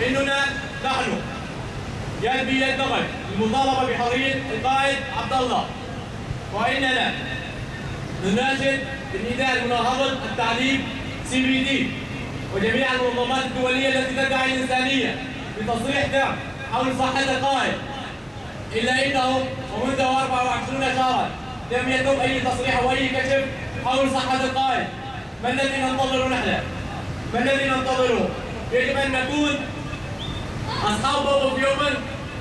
إننا نحن يد بيد نقف المطالبة بحرية القائد عبد الله، وإننا نناشد بالنداء لمناهضة التعذيب CPD وجميع المنظمات الدولية التي تدعي الإنسانية بتصريح تام حول صحة القائد، إلا إنه ومنذ 24 شهرا لم يتم أي تصريح أو أي كشف حول صحة القائد. ما الذي ننتظره نحن؟ ما الذي ننتظره؟ يجب أن نكون أصحاب موقف يوما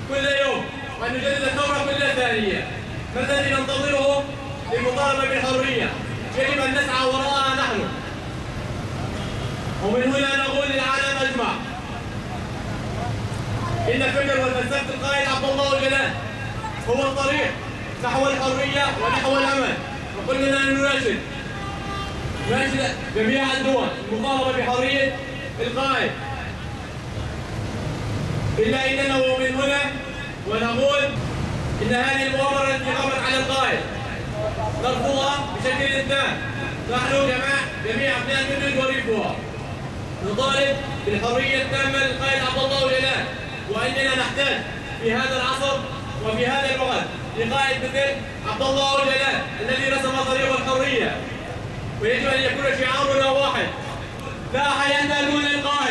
كل يوم، وأن نجدد الثورة كل ثانية. ما الذي ننتظره للمطالبة بالحرية؟ يجب أن نسعى وراءها نحن. ومن هنا نقول للعالم أجمع إن فكر وفلسفة القائد عبد الله جلال هو الطريق نحو الحرية ونحو الأمل، وكلنا نناشد جميع الدول المطالبة بحرية القائد، إلا إننا ومن هنا ونقول إن هذه المؤامرة التي قامت على القائد نرفضها بشكل تام. نحن جميع أبناء الجند وريفها نطالب بالحرية التامة للقائد عبد الله جلال، وإننا نحتاج في هذا العصر وفي هذا الوقت لقائد مثل عبد الله جلال الذي رسم طريق الحرية. ويجب أن يكون شعارنا واحد: لا حياة دون القائد.